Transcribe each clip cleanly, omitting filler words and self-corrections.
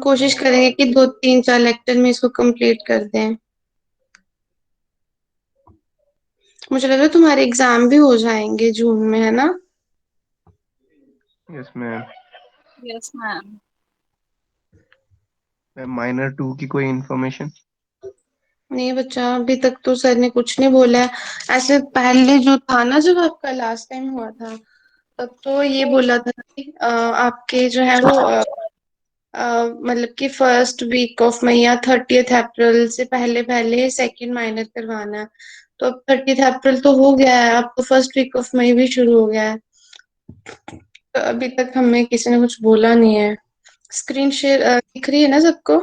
कोशिश करेंगे कि 2-3-4 लेक्चर में इसको कंप्लीट कर दें। मुझे लग रहा है तुम्हारे एग्जाम भी हो जाएंगे जून में, है ना? Yes ma'am. Yes ma'am. Ma'am minor 2 की कोई इंफॉर्मेशन? नहीं बच्चा, अभी तक तो सर ने कुछ नहीं बोला है। ऐसे पहले जो था ना, जब आपका लास्ट टाइम हुआ था, तब तो ये बोला था कि आपके जो है वो मतलब कि फर्स्ट वीक ऑफ मई या 30th अप्रैल से पहले पहले सेकंड माइनर करवाना है। तो अब 30th अप्रैल तो हो गया है, अब तो फर्स्ट वीक ऑफ मई भी शुरू हो गया है। तो अभी तक हमें किसी ने कुछ बोला नहीं है। स्क्रीन शेयर दिख रही है ना सबको?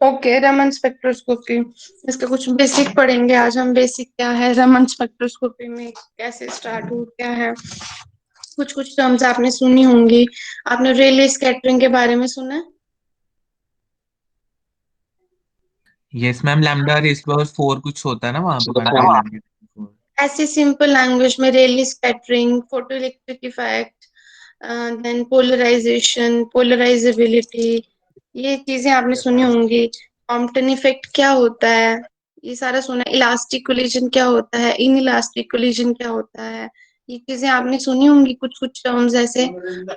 ओके, रमन स्पेक्ट्रोस्कोपी, इसका कुछ बेसिक पढ़ेंगे आज हम। बेसिक क्या है रमन स्पेक्ट्रोस्कोपी में, कैसे स्टार्ट हो, क्या है। कुछ कुछ टर्म्स आपने सुनी होंगी। आपने रेले स्कैटरिंग के बारे में सुना है? Yes ma'am, lambda raise power 4 कुछ होता है ना वहां पे, 1/4 लैम्डा। ऐसे सिंपल लैंग्वेज में Rayleigh scattering, photo electric effect, then polarisation, polarisability, ये चीजें आपने सुनी होंगी। कॉम्पटन इफेक्ट क्या होता है, ये सारा सुना है। इलास्टिक कोलिजन क्या होता है, इन इलास्टिक कोलिजन क्या होता है, ये चीजें आपने सुनी होंगी। कुछ कुछ टर्म्स ऐसे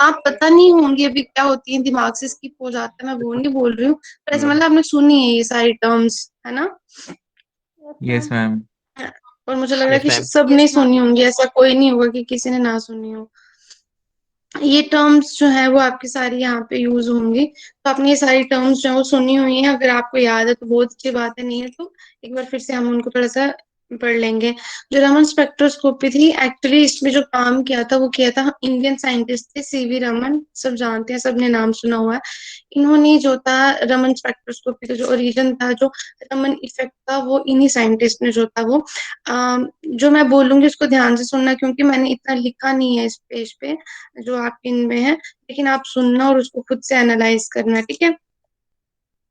आप पता नहीं होंगी अभी क्या होती है, दिमाग से स्किप हो जाता है, मैं वो नहीं बोल रही हूँ, पर ऐसे मतलब आपने सुनी है ये सारी टर्म्स, है ना? Yes ma'am. और मुझे लग रहा है यस कि मैम। सब ने सुनी होंगी, ऐसा कोई नहीं होगा कि किसी ने ना सुनी हो। ये टर्म्स जो है वो आपकी सारी यहाँ पे यूज होंगी। तो आपने ये सारी टर्म्स जो है वो सुनी हुई है, अगर आपको याद है तो बहुत अच्छी बात है, नहीं है तो एक बार फिर से हम उनको थोड़ा सा पढ़ लेंगे। जो रमन स्पेक्ट्रोस्कोपी थी, एक्चुअली इसमें जो काम किया था वो किया था इंडियन साइंटिस्ट थे, सीवी रमन, सब जानते हैं, सबने नाम सुना हुआ है। इन्होंने जो था रमन स्पेक्ट्रोस्कोपी का जो ओरिजिन था, जो रमन इफेक्ट था, वो इन्हीं साइंटिस्ट ने जो था वो जो मैं बोलूंगी उसको ध्यान से सुनना, क्योंकि मैंने इतना लिखा नहीं है इस पेज पे जो आपके इनमें है, लेकिन आप सुनना और उसको खुद से एनालाइज करना, ठीक है?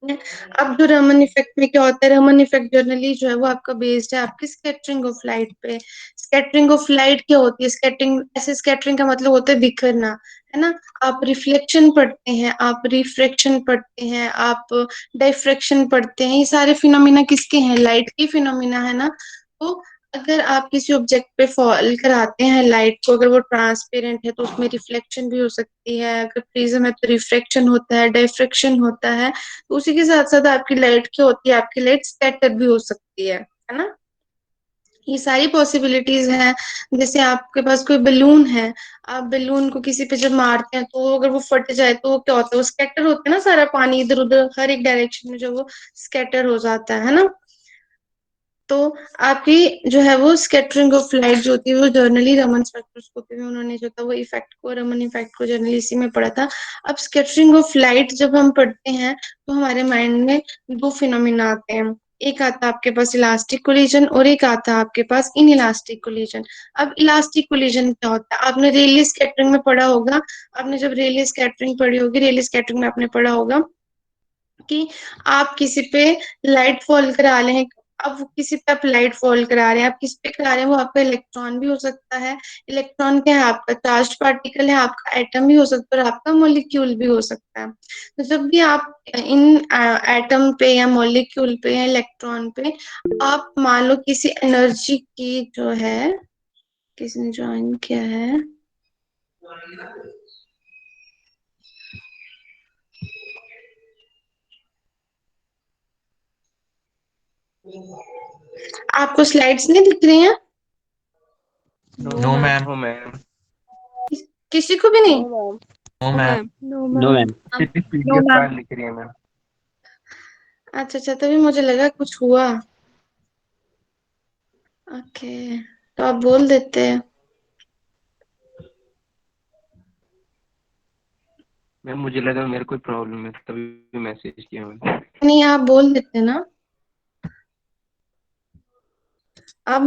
अब जो रमन इफेक्ट में क्या होता है, रमन इफेक्ट जनरली जो है वो आपका बेस्ड है आपकी स्कैटरिंग ऑफ लाइट पे। स्कैटरिंग ऑफ लाइट क्या होती है? स्कैटरिंग, ऐसे स्कैटरिंग का मतलब होता है बिखरना, है ना? आप रिफ्लेक्शन पढ़ते हैं, आप रिफ्रैक्शन पढ़ते हैं, आप डाइफ्रैक्शन पढ़ते हैं, ये सारे फिनोमिना किसके हैं? लाइट के फिनोमिना, है ना? तो अगर आप किसी ऑब्जेक्ट पे फॉल कराते हैं लाइट को, अगर वो ट्रांसपेरेंट है तो उसमें रिफ्लेक्शन भी हो सकती है, अगर प्रिज्म है तो रिफ्रैक्शन होता है, डाइफ्रैक्शन होता है। तो उसी के साथ साथ आपकी लाइट क्या होती है? आपकी लाइट स्कैटर भी हो सकती है ना? ये सारी पॉसिबिलिटीज हैं। जैसे आपके पास कोई बलून है, आप बलून को किसी पे जब मारते हैं तो अगर वो फट जाए तो वो क्या होता है? वो स्कैटर होता है ना, सारा पानी इधर उधर हर एक डायरेक्शन में जो वो स्कैटर हो जाता है ना? तो आपकी जो है वो स्कैटरिंग ऑफ लाइट जो होती है वो जर्नली रमन स्पेक्ट्रोस्कोपी में उन्होंने जो था वो इफेक्ट को, रमन इफेक्ट को जर्नली इसी में पढ़ा था। अब स्कैटरिंग ऑफ लाइट जब हम पढ़ते हैं तो हमारे माइंड में दो फिनोमिना आते हैं। एक आता है आपके पास इलास्टिक कोलिजन और एक आता है आपके पास इन इलास्टिक कोलिजन। अब इलास्टिक कोलिजन क्या होता है? आपने रेले स्कैटरिंग में पढ़ा होगा। आपने जब रेले स्कैटरिंग पढ़ी होगी, रेले स्कैटरिंग में आपने पढ़ा होगा कि आप किसी पे लाइट फॉल करा रहे हैं। अब वो किसी पे आप लाइट फॉल करा रहे हैं, आप किस पे करा रहे हैं? वो आपका इलेक्ट्रॉन भी हो सकता है। इलेक्ट्रॉन क्या है? आपका चार्ज पार्टिकल है, आपका एटम भी हो सकता है और आपका मॉलिक्यूल भी हो सकता है। तो जब भी आप इन एटम पे या मॉलिक्यूल पे या इलेक्ट्रॉन पे आप मान लो किसी एनर्जी की जो है, किसने ज्वाइन किया है, आपको स्लाइड्स नहीं दिख रही हैं? No ma'am. No ma'am. किसी को भी नहीं? No ma'am. No no ma'am. Ma'am. सिर्फ नो पीडीएफ मैम। फाइल लिख रही है मैम। अच्छा अच्छा, तभी मुझे लगा कुछ हुआ। ओके, तो आप बोल देते हैं। मैम मुझे लगा मेरे कोई प्रॉब्लम है तभी मैसेज किया मैंने। नहीं, आप बोल देते ना। अब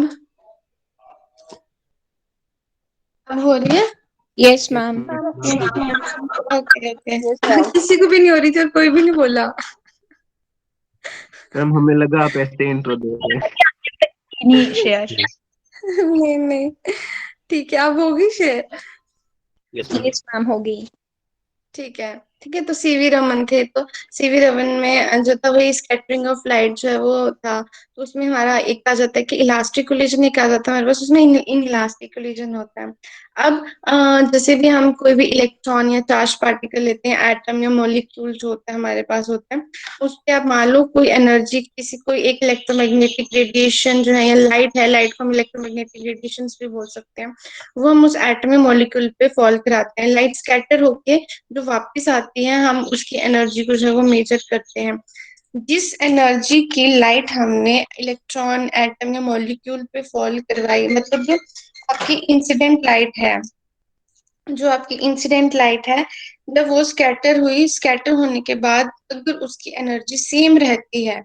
अब हो रही है? Yes yes ma'am. Ma'am. Okay okay. Yes ma'am. किसी को भी नहीं हो रही थी और कोई भी नहीं बोला। मैम हमें लगा आप ऐसे इंट्रो दे रहे हैं। नहीं शेयर। नहीं नहीं, ठीक है, अब होगी share. Yes ma'am. Yes ma'am होगी। ठीक है। ठीक है। तो सीवी रमन थे, तो सीवी रमन में जो था वही स्कैटरिंग ऑफ लाइट जो है वो था। तो उसमें हमारा एक कहा जाता है कि इलास्टिक कोलिजन, नहीं कहा जाता हमारे पास, उसमें इन इलास्टिक कोलिजन होता है। अब जैसे भी हम कोई भी इलेक्ट्रॉन या चार्ज पार्टिकल लेते हैं, एटम या मॉलिक्यूल जो होता है हमारे पास होता है, उस पे आप मान लो कोई एनर्जी, किसी कोई एक इलेक्ट्रोमैग्नेटिक रेडिएशन जो है या लाइट है, लाइट को हम इलेक्ट्रोमैग्नेटिक रेडिएशन भी बोल सकते हैं, वो हम उस एटम या मॉलिक्यूल पे फॉल कराते हैं। लाइट स्कैटर होके जो वापस आती है, हम उसकी एनर्जी को जो है वो मेजर करते हैं। जिस एनर्जी की लाइट हमने इलेक्ट्रॉन, एटम या मॉलिक्यूल पे फॉल करवाई, मतलब जो आपकी इंसिडेंट लाइट है, जो आपकी इंसिडेंट लाइट है, जब वो स्कैटर हुई, स्कैटर होने के बाद अगर उसकी एनर्जी सेम रहती है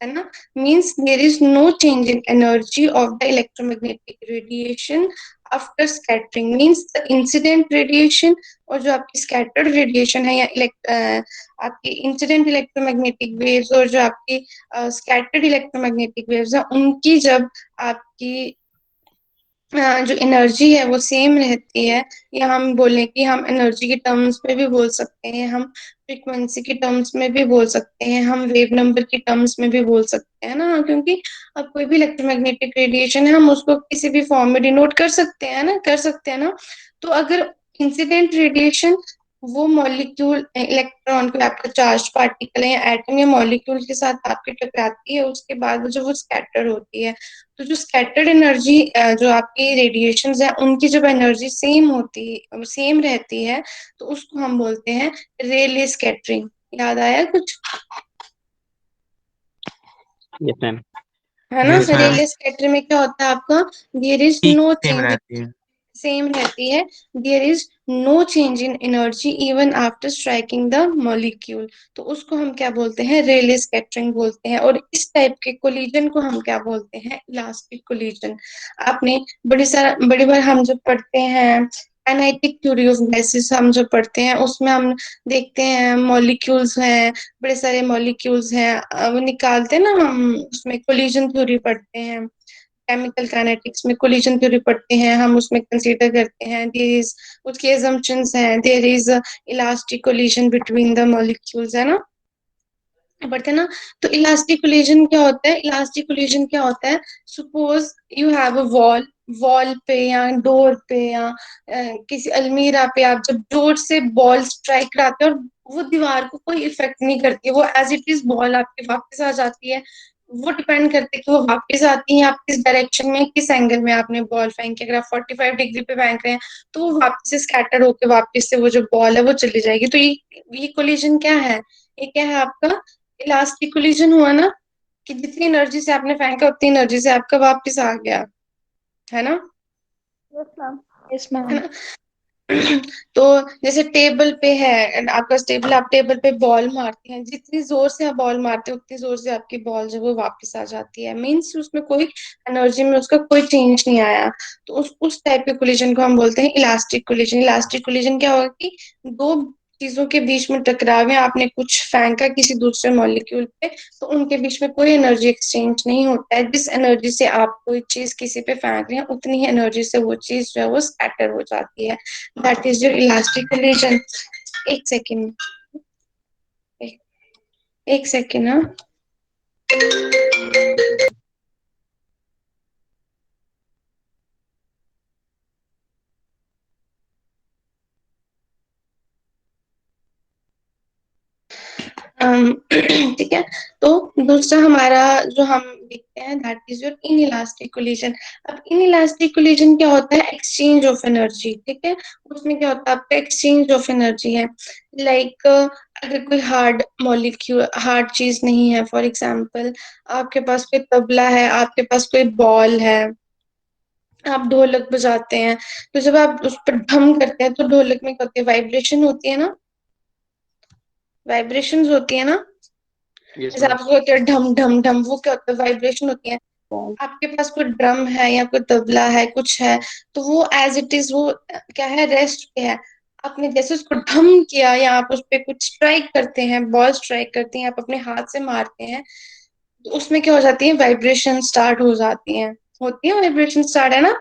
ना, means there is no change in energy of the electromagnetic radiation after scattering, means the incident radiation और जो आपकी स्कैटर्ड रेडिएशन है, या आपकी इंसिडेंट इलेक्ट्रोमैग्नेटिक वेव्स और जो आपकी स्कैटर्ड इलेक्ट्रोमैग्नेटिक वेव्स है, उनकी जब आपकी जो एनर्जी है वो सेम रहती है, या हम बोलें कि हम एनर्जी के टर्म्स में भी बोल सकते हैं, हम फ्रीक्वेंसी के टर्म्स में भी बोल सकते हैं, हम वेव नंबर के टर्म्स में भी बोल सकते हैं ना, क्योंकि अब कोई भी इलेक्ट्रोमैग्नेटिक रेडिएशन है, हम उसको किसी भी फॉर्म में डिनोट कर सकते हैं ना, कर सकते हैं ना। तो अगर इंसिडेंट रेडिएशन वो मॉलिक्यूल, इलेक्ट्रॉन को, आपका चार्ज पार्टिकल है या एटम या मॉलिक्यूल के साथ आपके टकराती है, उसके बाद जो वो स्कैटर होती है, तो जो स्कैटर्ड एनर्जी, जो आपकी रेडिएशंस है, उनकी जब एनर्जी सेम होती है, सेम रहती है, तो उसको हम बोलते हैं रेले स्कैटरिंग। याद आया कुछ? Yes ma'am. है ना? यस मैम, रेले स्कैटरिंग में क्या होता है आपका, there is peak no same change, रहती है। सेम रहती है, there is no change in energy even after striking the molecule, तो उसको हम क्या बोलते हैं, रेले स्कैटरिंग बोलते हैं। और इस टाइप के कोलिजन को हम क्या बोलते हैं, इलास्टिक कोलिजन। आपने बड़ी बार हम जब पढ़ते हैं एनालिटिक थ्योरी ऑफ गैसेस, हम जब पढ़ते हैं उसमें हम देखते हैं मॉलिक्यूल्स हैं, बड़े सारे मॉलिक्यूल्स हैं, वो निकालते हैं ना, हम उसमें कोलिजन थ्योरी पढ़ते हैं, केमिकल काइनेटिक्स में कोलिजन थ्योरी पढ़ते हैं, हम उसमें कंसीडर करते हैं देयर इज, उसके assumptions हैं, there is elastic collision between the molecules, है ना, पढ़ते हैं ना। तो इलास्टिक कोलिजन क्या होता है, इलास्टिक कोलिजन क्या होता है, suppose you have a wall, wall पे या डोर पे या किसी अलमीरा पे आप जब डोर से बॉल स्ट्राइक कराते हो और वो दीवार को कोई इफेक्ट नहीं करती, वो एज इट इज बॉल आपके वापस आ जाती है। वो डिपेंड करते है कि वो वापस आती है आप किस डायरेक्शन में, किस एंगल में आपने बॉल फेंकी। अगर आप 45 डिग्री पे फेंक रहे हैं तो वो वापस से स्कैटर होके वापस से वो जो बॉल है वो चली जाएगी। तो ये कोलिजन क्या है, ये क्या है आपका, इलास्टिक कोलिजन हुआ ना, कि जितनी एनर्जी से आपने फेंका उतनी एनर्जी से आपका वापस आ गया, है ना, यस मैम। यस है मैम। ना। तो जैसे टेबल पे है, आपका टेबल, आप टेबल पे बॉल मारते हैं, जितनी जोर से आप बॉल मारते हैं उतनी जोर से आपकी बॉल जो वो वापस आ जाती है, मीन्स उसमें कोई एनर्जी में उसका कोई चेंज नहीं आया। तो उस टाइप के कोलिजन को हम बोलते हैं इलास्टिक कोलिजन। इलास्टिक कोलिजन क्या होगा कि दो चीजों के बीच में टकराव है, आपने कुछ फेंका किसी दूसरे मॉलिक्यूल पे, तो उनके बीच में कोई एनर्जी एक्सचेंज नहीं होता है। जिस एनर्जी से आप कोई चीज किसी पे फेंक रहे हैं उतनी ही एनर्जी से वो चीज जो है वो स्कैटर हो जाती है, that is your elastic collision. एक सेकेंड, एक, एक सेकेंड, हाँ। ठीक है। तो दूसरा हमारा जो हम देखते हैं that is your in elastic collision. अब इन इलास्टिक कोलिजन क्या होता है, एक्सचेंज ऑफ एनर्जी, ठीक है। उसमें क्या होता है, आपका एक्सचेंज ऑफ एनर्जी है, लाइक अगर कोई हार्ड मॉलिक्यूल, हार्ड चीज नहीं है, फॉर एग्जाम्पल आपके पास कोई तबला है, आपके पास कोई बॉल है, आप ढोलक बजाते हैं, तो जब आप उस पर ढम करते हैं तो ढोलक में क्या होती है, वाइब्रेशन होती है ना, वाइब्रेशंस होती है ना, यस जैसे मैम। आपको होती है ढम ढम ढम, वो क्या होता है, वाइब्रेशन होती है। आपके पास कोई ड्रम है या कोई तबला है, कुछ है, तो वो एज इट इज वो क्या है, रेस्ट पे है। आपने जैसे उसको ढम किया या आप उस पे कुछ स्ट्राइक करते हैं, बॉल स्ट्राइक करते हैं, आप अपने हाथ से मारते हैं, तो उसमें क्या हो जाती है, वाइब्रेशन स्टार्ट हो जाती है, होती है वाइब्रेशन स्टार्ट, है ना।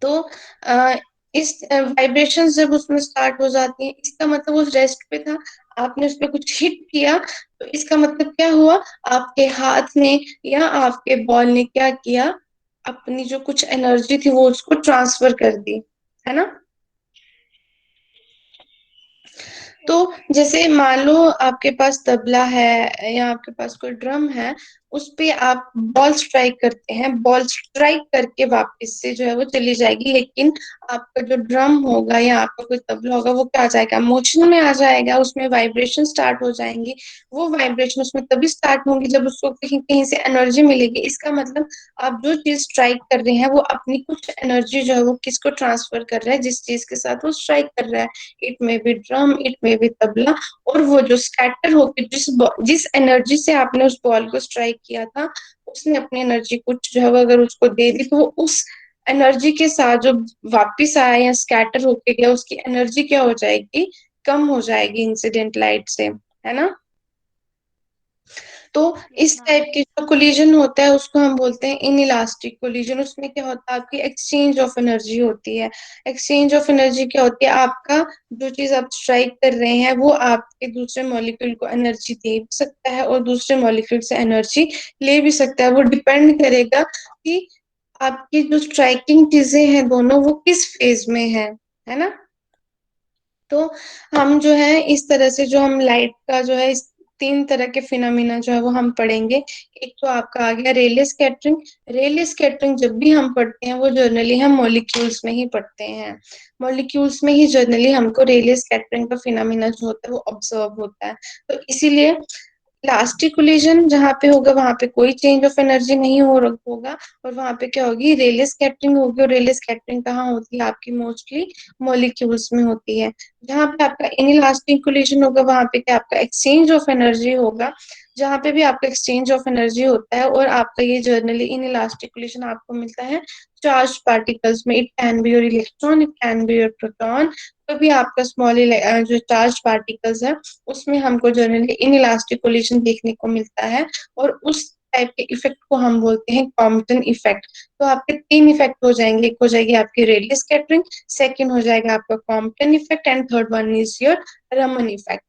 तो इस वाइब्रेशन जब उसमें स्टार्ट हो जाती है, इसका मतलब वो रेस्ट पे था, आपने उस पर कुछ हिट किया, तो इसका मतलब क्या हुआ, आपके हाथ ने या आपके बॉल ने क्या किया, अपनी जो कुछ एनर्जी थी वो उसको ट्रांसफर कर दी, है ना। तो जैसे मान लो आपके पास तबला है या आपके पास कोई ड्रम है, उस पे आप बॉल स्ट्राइक करते हैं, बॉल स्ट्राइक करके वापस से जो है वो चली जाएगी, लेकिन आपका जो ड्रम होगा या आपका कोई तबला होगा वो क्या आ जाएगा, मोशन में आ जाएगा, उसमें वाइब्रेशन स्टार्ट हो जाएंगी। वो वाइब्रेशन उसमें तभी स्टार्ट होंगी जब उसको कहीं कहीं से एनर्जी मिलेगी। इसका मतलब आप जो चीज स्ट्राइक कर रहे हैं वो अपनी कुछ एनर्जी जो है वो किसको ट्रांसफर कर रहा है, जिस चीज के साथ वो स्ट्राइक कर रहा है। इट में बी ड्रम, इट में बी तबला। और वो जो स्कैटर होके जिस एनर्जी से आपने उस बॉल को स्ट्राइक किया था, उसने अपनी एनर्जी कुछ जो है वो अगर उसको दे दी, तो वो उस एनर्जी के साथ जो वापिस आया या स्कैटर होके गया, उसकी एनर्जी क्या हो जाएगी, कम हो जाएगी इंसिडेंट लाइट से, है ना। तो यस इस मैम। टाइप की जो कोलिजन होता है उसको हम बोलते हैं इनइलास्टिक कोलिजन। उसमें क्या होता है, आपकी एक्सचेंज ऑफ एनर्जी होती है। एक्सचेंज ऑफ एनर्जी क्या होती है, आपका जो चीज आप स्ट्राइक कर रहे हैं वो आपके दूसरे मॉलिक्यूल को एनर्जी दे भी सकता है और दूसरे मॉलिक्यूल से एनर्जी ले भी सकता है। वो डिपेंड करेगा कि आपकी जो स्ट्राइकिंग चीजें हैं दोनों वो किस फेज में है ना। तो हम जो है इस तरह से जो हम लाइट का जो है इस तीन तरह के फिनोमिना जो है वो हम पढ़ेंगे। एक तो आपका आ गया रेले स्कैटरिंग। रेले स्कैटरिंग जब भी हम पढ़ते हैं वो जनरली हम मॉलिक्यूल्स में ही पढ़ते हैं। मॉलिक्यूल्स में ही जनरली हमको रेले स्कैटरिंग का फिनोमिना जो होता है वो ऑब्जर्व होता है। तो इसीलिए इलास्टिक कोलिजन जहाँ पे होगा वहां पे कोई चेंज ऑफ एनर्जी नहीं होगा, और वहां पे क्या होगी, रेले स्कैटरिंग होगी। और रेले स्कैटरिंग कहाँ होती है, आपकी मोस्टली मॉलिक्यूल्स में होती है। जहाँ पे आपका इनइलास्टिक कोलिजन होगा वहां पे क्या, आपका एक्सचेंज ऑफ एनर्जी होगा। जहाँ पे भी आपका एक्सचेंज ऑफ एनर्जी होता है, और आपका ये जर्नली इनइलास्टिक कोलिजन आपको मिलता है चार्ज पार्टिकल्स में। It can be your electron, it can be your proton. तो भी आपका स्मॉल जो चार्ज पार्टिकल्स है उसमें हमको जनरली इनइलास्टिक कोलिजन देखने को मिलता है। और उस टाइप के इफेक्ट को हम बोलते हैं कॉम्पटन इफेक्ट। तो आपके तीन इफेक्ट हो जाएंगे, एक हो जाएगी आपकी रेडियस स्कैटरिंग, सेकंड हो जाएगा आपका Compton effect, and third one is your Raman effect.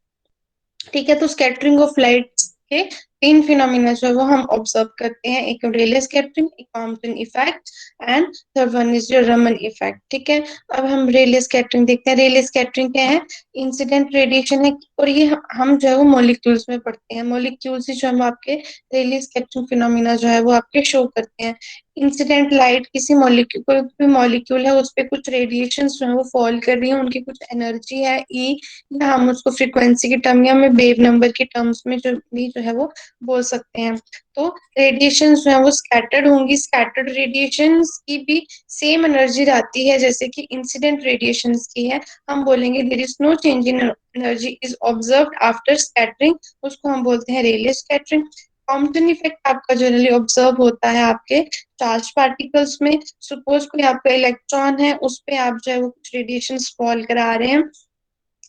ठीक है, तो स्कैटरिंग ऑफ लाइट के तीन फिनोमिना जो है वो हम ऑब्जर्व करते हैं, एक रेले स्कैटरिंग, एक Compton effect, and third one is your Raman effect. ठीक है, अब हम रेले स्कैटरिंग देखते हैं। रेले स्कैटरिंग क्या है, इंसिडेंट रेडिएशन है, और ये हम जो है वो मॉलिक्यूल्स में पढ़ते हैं। मॉलिक्यूल्स ही जो हम आपके रेले स्कैटरिंग फिनोमिना जो है वो आपके शो करते हैं। इंसिडेंट लाइट किसी मॉलिक्यूल, कोई भी मॉलिक्यूल है उस पर कुछ रेडिएशन जो है वो फॉल कर रही है, उनकी कुछ एनर्जी है ई, या हम उसको फ्रीक्वेंसी के टर्म या में वेव नंबर के टर्म्स में जो भी जो है वो बोल सकते हैं। तो रेडिएशन जो है वो स्कैटर्ड होंगी। स्कैटर्ड रेडिएशन की भी सेम एनर्जी रहती है जैसे कि इंसिडेंट रेडिएशन की है। हम बोलेंगे there is no change in energy is observed after scattering, उसको हम बोलते हैं रेले स्कैटरिंग। कॉम्पटन इफेक्ट आपका जनरली ऑब्जर्व होता है आपके चार्ज पार्टिकल्स में। सपोज कोई आपका इलेक्ट्रॉन है, उस पे आप जो है वो कुछ रेडिएशन फॉल करा रहे हैं।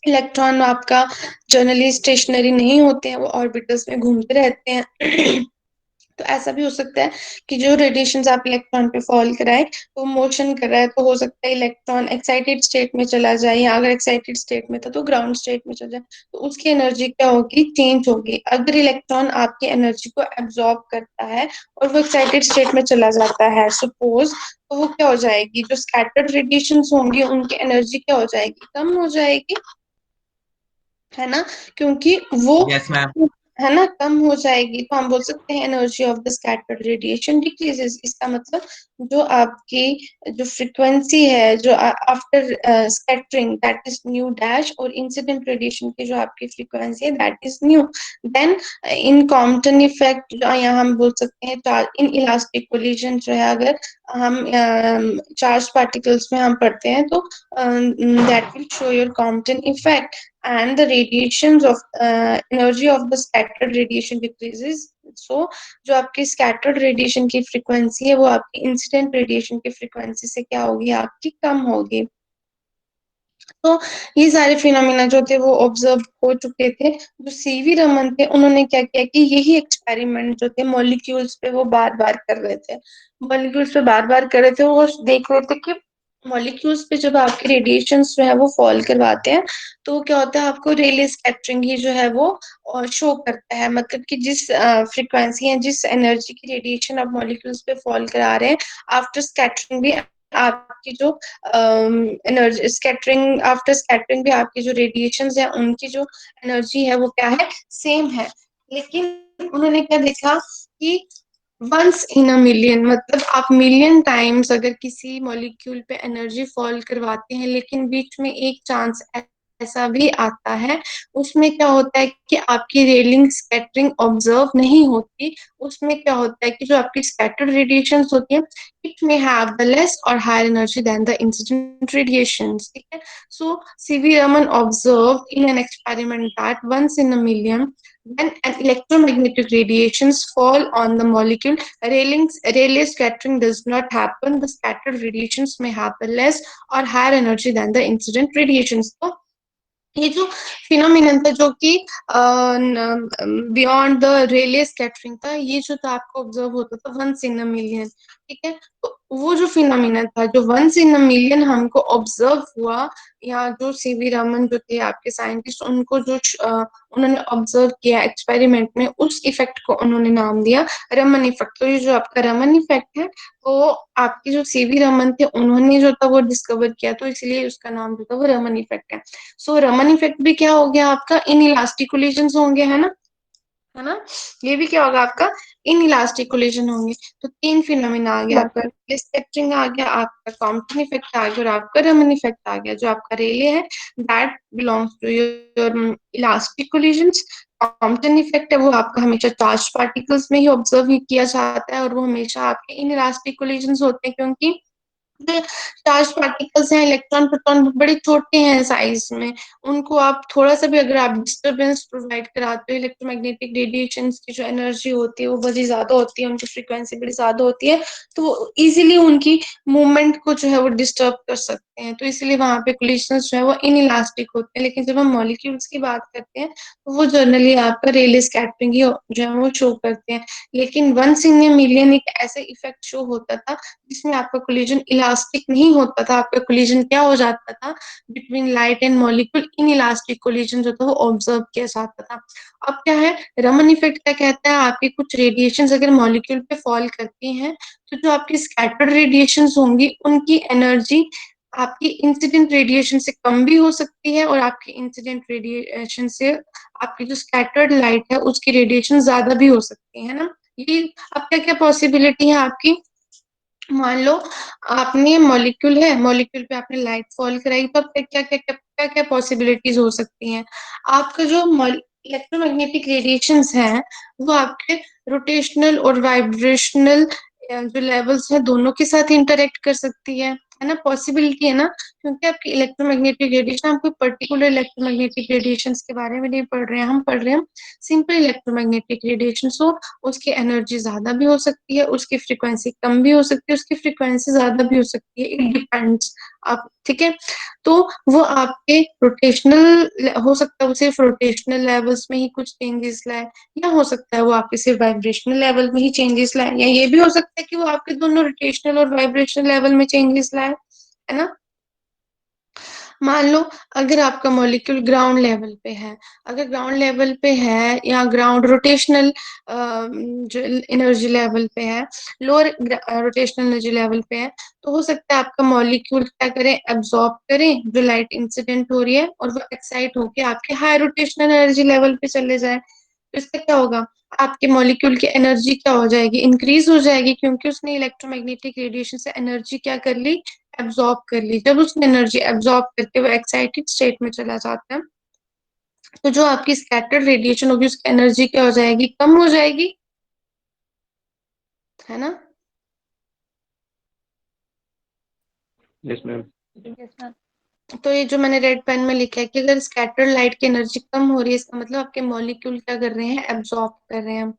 इलेक्ट्रॉन आपका जनरली स्टेशनरी नहीं होते हैं, वो ऑर्बिटल्स में घूमते रहते हैं। तो ऐसा भी हो सकता है कि जो रेडिएशन आप इलेक्ट्रॉन पे फॉल कराए तो मोशन कर रहा है, तो हो सकता है इलेक्ट्रॉन एक्साइटेड स्टेट में चला जाए, या अगर एक्साइटेड स्टेट में था तो ग्राउंड स्टेट में चला जाए, तो उसकी एनर्जी क्या होगी, चेंज होगी। अगर इलेक्ट्रॉन आपकी एनर्जी को एब्जॉर्ब करता है और वो एक्साइटेड स्टेट में चला जाता है सपोज, तो वो क्या हो जाएगी, जो स्कैटर्ड रेडिएशन होंगी उनकी एनर्जी क्या हो जाएगी, कम हो जाएगी, है ना। क्योंकि वो यस मैम। है ना कम हो जाएगी, तो हम बोल सकते हैं energy of the scattered radiation decreases. इसका मतलब जो आपकी जो फ्रीक्वेंसी है जो after scattering that is nu dash, और इंसिडेंट रेडिएशन की जो आपकी फ्रीक्वेंसी है that is nu. Then in Compton effect जो यहाँ हम बोल सकते हैं इन इलास्टिक कोलिजन जो है, अगर हम चार्ज पार्टिकल्स में हम पढ़ते हैं तो that will show your Compton effect, and the radiations of energy of the scattered radiation decreases. So जो आपकी scattered radiation की frequency है वो आपकी incident radiation की frequency से क्या होगी, आपकी कम होगी। तो ये सारे फिनोमिना जो थे वो ऑब्जर्व हो चुके थे। जो सीवी रमन थे उन्होंने क्या किया कि यही एक्सपेरिमेंट जो थे मॉलिक्यूल्स पे वो बार बार कर रहे थे। मॉलिक्यूल्स पे बार बार कर रहे थे, वो देख रहे थे कि मॉलिक्यूल्स पे जब आपके रेडिएशंस जो है वो फॉल करवाते हैं, तो क्या होता है, आपको रेले स्कैटरिंग ही जो है वो शो करता है। मतलब कि जिस फ्रीक्वेंसी या जिस एनर्जी की रेडिएशन आप मॉलिक्यूल्स पे फॉल करा रहे हैं, आफ्टर स्कैटरिंग भी आपकी जो एनर्जी स्कैटरिंग आफ्टर स्कैटरिंग भी आपकी जो रेडिएशंस है उनकी जो एनर्जी है वो क्या है, सेम है। लेकिन उन्होंने क्या देखा कि वंस इन अ मिलियन, मतलब आप मिलियन टाइम्स अगर किसी मॉलिक्यूल पे एनर्जी फॉल करवाते हैं, लेकिन बीच में एक चांस ऐसा भी आता है, उसमें क्या होता है कि आपकी रेलिंग स्कैटरिंग ऑब्जर्व नहीं होती। उसमें क्या होता है कि जो आपकी स्कैटर्ड रेडिएशंस होती हैं, it may have the less और higher energy than the incident radiations, ठीक है। So CV Raman observe in an experiment that once in a million when an electromagnetic radiations fall on the molecule, Rayleigh scattering does not happen. The scattered radiations may happen less or higher energy than the incident radiations. तो ये जो phenomenon था जो कि beyond the Rayleigh scattering था, ये जो था आपको ऑब्जर्व होता था वंस इन अ मिलियन, ठीक है। तो वो जो फिनोमिनन था जो वंस इन अ मिलियन हमको ऑब्जर्व हुआ, या जो सीवी रमन जो थे आपके साइंटिस्ट, उनको जो उन्होंने ऑब्जर्व किया एक्सपेरिमेंट में, उस इफेक्ट को उन्होंने नाम दिया रमन इफेक्ट। तो ये जो आपका रमन इफेक्ट है, वो आपके जो सीवी रमन थे उन्होंने जो था वो डिस्कवर किया, तो इसलिए उसका नाम जो था वो रमन इफेक्ट है। सो रमन इफेक्ट भी क्या हो गया आपका, इन इलास्टिक कोलिजन होंगे, है ना। ये भी क्या होगा आपका, इन इलास्टिक कोलिजन होंगे। तो तीन फिनोमिना आ गया आपका, स्पेक्ट्रिंग आ गया, आपका कॉम्पटन इफेक्ट आ गया, और आपका रमन इफेक्ट आ गया। जो आपका रेले है that belongs to your elastic collisions. Compton effect है वो आपका हमेशा चार्ज पार्टिकल्स में ही ऑब्जर्व किया जाता है, और वो हमेशा आपके इन इलास्टिक कोलिजन्स होते हैं, क्योंकि चार्ज पार्टिकल्स हैं, इलेक्ट्रॉन प्रोटॉन बड़े छोटे हैं साइज में। उनको आप थोड़ा सा भी अगर आप डिस्टरबेंस प्रोवाइड कराते हो, इलेक्ट्रोमैग्नेटिक रेडिएशन की जो एनर्जी होती है वो बड़ी ज्यादा होती है, उनकी फ्रीक्वेंसी बड़ी ज्यादा होती है, तो वो इजीली उनकी मूवमेंट को जो है वो डिस्टर्ब कर सकते हैं। तो इसलिए वहां पे कोलिशंस जो है वो इनइलास्टिक होते हैं। लेकिन जब हम मॉलिक्यूल्स की बात करते हैं, तो वो जनरली आपका रेले स्कैटरिंग ही जो है वो शो करते हैं। लेकिन वंस इन ए मिलियन एक ऐसे इफेक्ट शो होता था जिसमें आपका कोलिजन इलास्टिक नहीं होता था। आपका कोलिजन क्या हो जाता था, between light and molecule in elastic collision जो था वो ऑब्जर्व किया जाता था। अब क्या है, रमन इफेक्ट क्या कहता है, आपकी कुछ रेडिएशंस अगर मॉलिक्यूल पे फॉल करती हैं, तो जो आपकी स्कैटर्ड रेडिएशंस होंगी उनकी एनर्जी आपकी इंसिडेंट रेडिएशन से कम भी हो सकती है, और आपकी इंसिडेंट रेडिएशन से आपकी जो स्कैटर्ड लाइट है उसकी रेडिएशन ज्यादा भी हो सकती है ना। ये अब क्या क्या पॉसिबिलिटी है आपकी, मान लो आपने मॉलिक्यूल है, मॉलिक्यूल पे आपने लाइट फॉल कराई, तो अब क्या क्या क्या क्या पॉसिबिलिटीज हो सकती हैं। आपका जो इलेक्ट्रोमैग्नेटिक रेडिएशंस हैं वो आपके रोटेशनल और वाइब्रेशनल जो लेवल्स हैं दोनों के साथ इंटरेक्ट कर सकती है ना, पॉसिबिलिटी है ना। क्योंकि आपकी इलेक्ट्रोमैग्नेटिक रेडिएशन, हम कोई पर्टिकुलर इलेक्ट्रोमैग्नेटिक रेडिएशंस के बारे में नहीं पढ़ रहे हैं, हम पढ़ रहे हैं सिंपल इलेक्ट्रोमैग्नेटिक रेडिएशन। सो उसकी एनर्जी ज्यादा भी हो सकती है, उसकी फ्रीक्वेंसी कम भी हो सकती है, उसकी फ्रीक्वेंसी ज्यादा भी हो सकती है, इट डिपेंड्स। आप ठीक है, तो वो आपके रोटेशनल हो सकता है, वो सिर्फ रोटेशनल लेवल्स में ही कुछ चेंजेस लाए, या हो सकता है वो आपके सिर्फ वाइब्रेशनल लेवल में ही चेंजेस लाए, या ये भी हो सकता है कि वो आपके दोनों रोटेशनल और वाइब्रेशनल लेवल में चेंजेस लाए, है ना। मान लो अगर आपका मॉलिक्यूल ग्राउंड लेवल पे है, अगर ग्राउंड लेवल पे है या ग्राउंड रोटेशनल जो एनर्जी लेवल पे है, लोअर रोटेशनल एनर्जी लेवल पे है, तो हो सकता है आपका मॉलिक्यूल क्या करे, एब्जॉर्ब करे जो लाइट इंसिडेंट हो रही है, और वो एक्साइट होके आपके हाई रोटेशनल एनर्जी लेवल पे चले जाए। तो इससे क्या होगा, आपके मॉलिक्यूल की एनर्जी क्या हो जाएगी, इंक्रीज हो जाएगी, क्योंकि उसने इलेक्ट्रोमैग्नेटिक रेडिएशन से एनर्जी क्या कर ली, एब्जॉर्ब कर ली। जब उसने एनर्जी एब्जॉर्ब करके वो एक्साइटेड स्टेट में चला जाता है, तो जो आपकी स्कैटर्ड रेडिएशन होगी उसकी एनर्जी क्या हो जाएगी, कम हो जाएगी, है ना। Yes ma'am. Yes ma'am. तो ये जो मैंने रेड पेन में लिखा है कि अगर स्कैटर्ड लाइट की एनर्जी कम हो रही है, इसका मतलब आपके मॉलिक्यूल क्या कर रहे हैं, एब्जॉर्ब कर रहे हैं,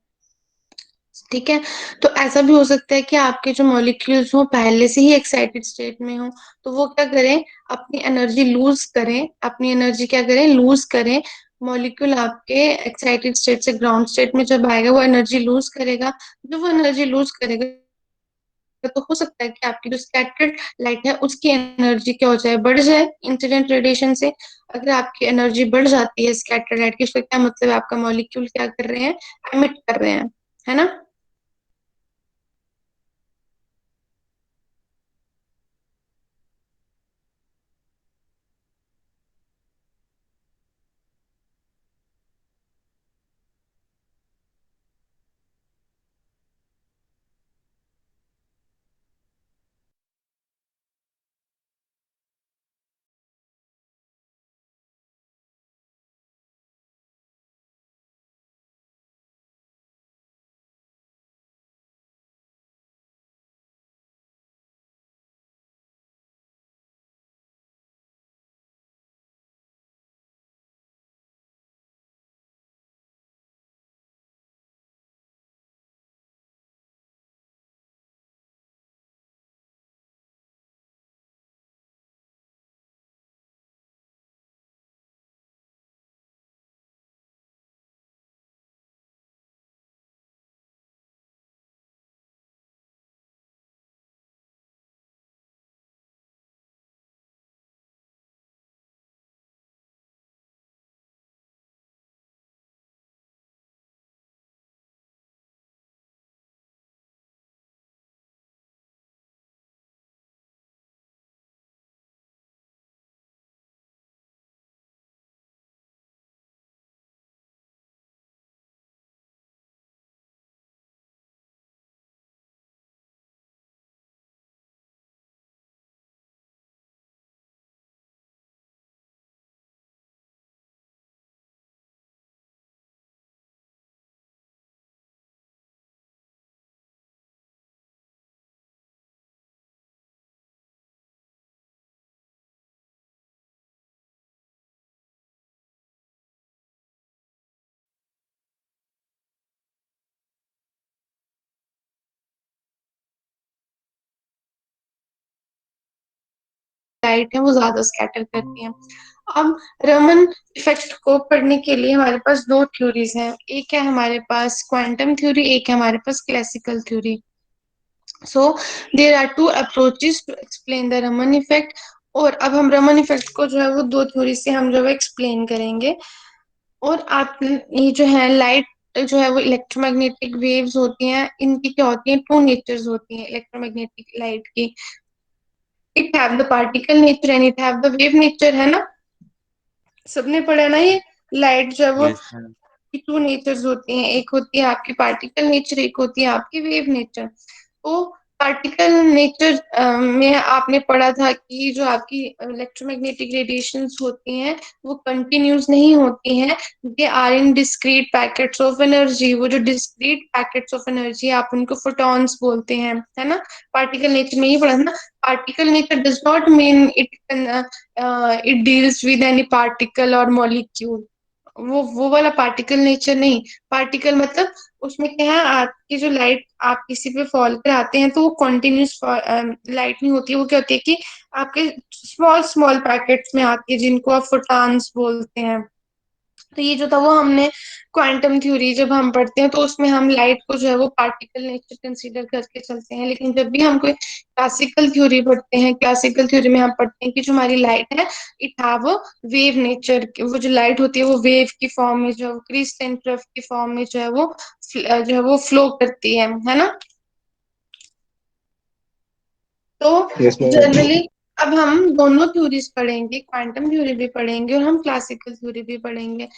ठीक है। तो ऐसा भी हो सकता है कि आपके जो मॉलिक्यूल्स हो पहले से ही एक्साइटेड स्टेट में हो, तो वो क्या करें, अपनी एनर्जी लूज करें, अपनी एनर्जी क्या करें, लूज करें। मॉलिक्यूल आपके एक्साइटेड स्टेट से ग्राउंड स्टेट में जब आएगा वो एनर्जी लूज करेगा, जब वो एनर्जी लूज करेगा तो हो सकता है कि आपकी जो स्कैटर्ड लाइट है उसकी एनर्जी क्या हो जाए, बढ़ जाए इंसिडेंट रेडिएशन से। अगर आपकी एनर्जी बढ़ जाती है स्कैटर्ड लाइट की, उसका क्या मतलब है, आपका मॉलिक्यूल क्या कर रहे हैं, एमिट कर रहे हैं, है ना। लाइट है वो ज्यादा स्कैटर करती है। अब रमन इफेक्ट को पढ़ने के लिए हमारे पास दो थ्योरीज हैं, एक है हमारे पास क्वांटम थ्योरी, एक है हमारे पास classical theory. So there are two approaches to explain the Raman effect. और अब हम रमन इफेक्ट को जो है वो दो थ्योरी से हम जो है एक्सप्लेन करेंगे। और आप ये जो है लाइट जो है वो इलेक्ट्रोमैग्नेटिक वेव्स होती हैं, इनकी क्या होती हैं, टू नेचर्स होती हैं इलेक्ट्रोमैग्नेटिक लाइट की। It have the particle nature and it have the wave nature, है ना। सबने पढ़ा ना ये, लाइट जो है वो यस मैम। टू नेचर्स होती हैं, एक होती है आपकी पार्टिकल नेचर, एक होती है आपकी वेव नेचर। तो पार्टिकल नेचर में आपने पढ़ा था कि जो आपकी इलेक्ट्रोमैग्नेटिक रेडिएशंस होती हैं वो कंटिन्यूस नहीं होती हैं, they are in discrete packets of energy. वो जो डिस्क्रीट पैकेट्स ऑफ एनर्जी आप उनको फोटॉन्स बोलते हैं, है ना। पार्टिकल नेचर में ही पढ़ा था ना। Particle nature does not mean it deals with any particle और मॉलिक्यूल। वो वाला पार्टिकल नेचर नहीं। पार्टिकल मतलब उसमें क्या है, आपकी जो लाइट आप किसी पे फॉल कर आते हैं तो वो कॉन्टिन्यूस लाइट नहीं होती है, वो क्या होती है कि आपके स्मॉल स्मॉल पैकेट्स में आती है जिनको आप फोटॉन्स बोलते हैं। तो ये जो था वो हमने क्वांटम थ्योरी जब हम पढ़ते हैं तो उसमें हम लाइट को जो है वो पार्टिकल नेचर कंसीडर करके चलते हैं। लेकिन जब भी हम कोई क्लासिकल थ्योरी पढ़ते हैं, क्लासिकल थ्योरी में हम पढ़ते हैं कि जो हमारी लाइट है इट हैव वेव नेचर। वो जो लाइट होती है वो वेव की फॉर्म में जो है वो क्रिस्टल वेव की फॉर्म में जो है वो जो है वो फ्लो करती है ना। तो यस मैम। जनरली अब हम दोनों थ्योरीज पढ़ेंगे, क्वांटम थ्योरी भी पढ़ेंगे और हम क्लासिकल थ्योरी भी पढ़ेंगे।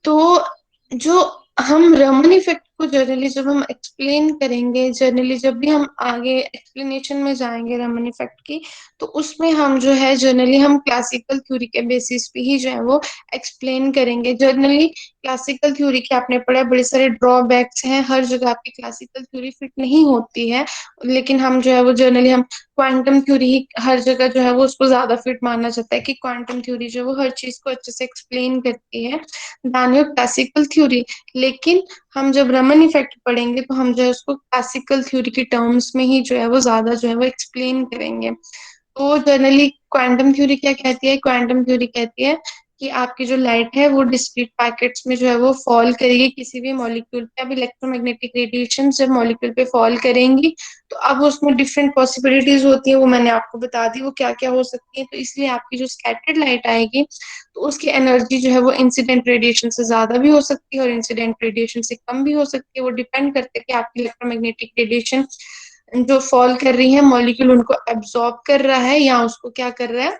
तो जो हम रमन इफेक्ट को जनरली जब हम एक्सप्लेन करेंगे, जनरली जब भी हम आगे एक्सप्लेनेशन में जाएंगे रमन इफेक्ट की, तो उसमें हम जो है जनरली हम क्लासिकल थ्योरी के बेसिस पे ही जो है वो एक्सप्लेन करेंगे। जनरली क्लासिकल थ्योरी के आपने पढ़ा बड़े सारे ड्रॉबैक्स हैं, हर जगह आपकी क्लासिकल थ्योरी फिट नहीं होती है। लेकिन हम जो है वो जनरली हम क्वांटम थ्योरी ही हर जगह जो है वो उसको ज्यादा फिट माना जाता है कि क्वांटम थ्योरी जो है वो हर चीज को अच्छे से एक्सप्लेन करती है दान योर क्लासिकल थ्योरी। लेकिन हम जब रमन इफेक्ट पढ़ेंगे तो हम जो है उसको क्लासिकल थ्योरी के टर्म्स में ही जो है वो ज्यादा जो है वो एक्सप्लेन करेंगे। तो जनरली क्वांटम थ्योरी क्या कहती है, क्वांटम थ्योरी कहती है कि आपकी जो लाइट है वो डिस्क्रीट पैकेट्स में जो है वो फॉल करेगी किसी भी मॉलिक्यूल पे। अब इलेक्ट्रोमैग्नेटिक रेडिएशन जब मॉलिक्यूल पे फॉल करेंगी तो अब उसमें डिफरेंट पॉसिबिलिटीज होती है, वो मैंने आपको बता दी वो क्या क्या हो सकती है। तो इसलिए आपकी जो स्कैटर्ड लाइट आएगी तो उसकी एनर्जी जो है वो इंसिडेंट रेडिएशन से ज्यादा भी हो सकती है और इंसिडेंट रेडिएशन से कम भी हो सकती है। वो डिपेंड करता है कि आपकी इलेक्ट्रोमैग्नेटिक रेडिएशन जो फॉल कर रही है मॉलिक्यूल उनको एब्जॉर्ब कर रहा है या उसको क्या कर रहा है,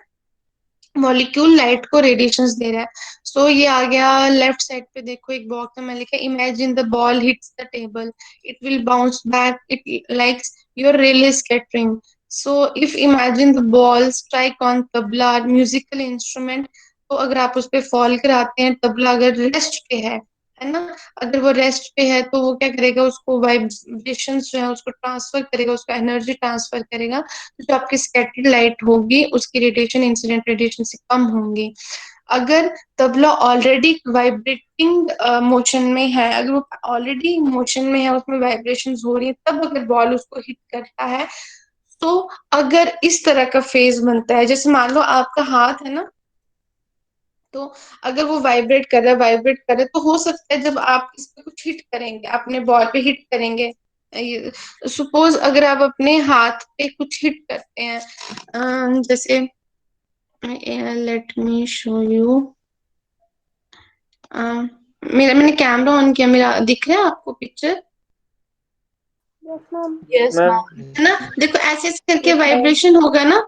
मॉलिक्यूल लाइट को रेडिएशंस दे रहा है। सो ये आ गया लेफ्ट साइड पे, देखो एक बॉक्स में लिखा है imagine the ball hits the table, it will bounce back, it likes your relay scattering. So if imagine the ball strike on tabla musical instrument, तो अगर आप उस पे फॉल कराते हैं, तबला अगर रेस्ट पे है ना, अगर वो रेस्ट पे है तो वो क्या करेगा, उसको वाइब्रेशंस जो है उसको ट्रांसफर करेगा, उसको एनर्जी ट्रांसफर करेगा। तो जो आपकी स्कैटर्ड लाइट होगी उसकी रेडिएशन इंसिडेंट रेडिएशन से कम होंगी। अगर तबला ऑलरेडी वाइब्रेटिंग मोशन में है, अगर वो ऑलरेडी मोशन में है, उसमें वाइब्रेशंस हो रही है, तब अगर बॉल उसको हिट करता है, तो अगर इस तरह का फेज बनता है, जैसे मान लो आपका हाथ है ना, तो अगर वो वाइब्रेट कर रहा है तो हो सकता है जब आप इस पे कुछ हिट करेंगे, अपने बॉल पे हिट करेंगे, सपोज अगर आप अपने हाथ पे कुछ हिट करते हैं, जैसे लेट मी शो यू, मेरा मैंने कैमरा ऑन किया, मेरा दिख रहा है आपको picture, yes ma'am. Yes ma'am. है ना? देखो ऐसे ऐसे करके यस मैम। वाइब्रेशन होगा ना,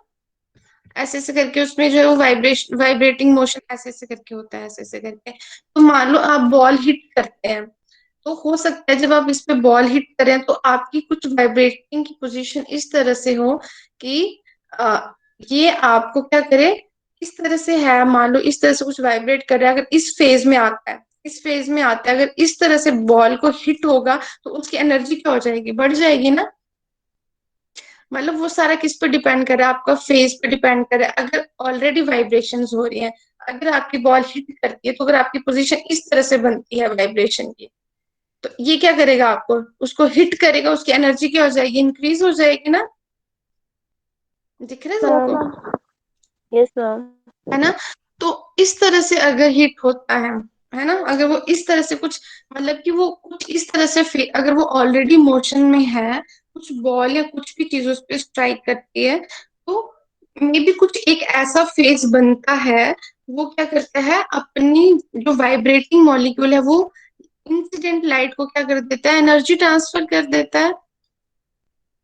ऐसे ऐसे करके उसमें जो है वो वाइब्रेटिंग मोशन ऐसे ऐसे करके होता है, ऐसे ऐसे करके। तो मान लो आप बॉल हिट करते हैं, तो हो सकता है जब आप इस पे बॉल हिट करें तो आपकी कुछ वाइब्रेटिंग की पोजीशन इस तरह से हो कि ये आपको क्या करे, इस तरह से है, मान लो इस तरह से कुछ वाइब्रेट कर रहा है, अगर इस फेज में आता है, इस फेज में आता है, अगर इस तरह से बॉल को हिट होगा तो उसकी एनर्जी क्या हो जाएगी, बढ़ जाएगी ना। मतलब वो सारा किस पे डिपेंड कर रहा है, आपका फेस पे डिपेंड कर रहा है। अगर ऑलरेडी वाइब्रेशंस हो रही हैं, अगर आपकी बॉल हिट करती है, तो अगर आपकी पोजीशन इस तरह से बनती है वाइब्रेशन की, तो ये क्या करेगा, आपको उसको हिट करेगा, उसकी एनर्जी क्या हो जाएगी, इंक्रीज हो जाएगी ना। दिख रहा है सबको? Yes ma'am. है ना? तो इस तरह से अगर हिट होता है ना, अगर वो इस तरह से कुछ, मतलब कि वो कुछ इस तरह से अगर वो ऑलरेडी मोशन में है, कुछ बॉल या कुछ भी चीज उस पर स्ट्राइक करती है, तो मे बी कुछ एक ऐसा फेज बनता है, वो क्या करता है, अपनी जो वाइब्रेटिंग मॉलिक्यूल है वो इंसिडेंट लाइट को क्या कर देता है, एनर्जी ट्रांसफर कर देता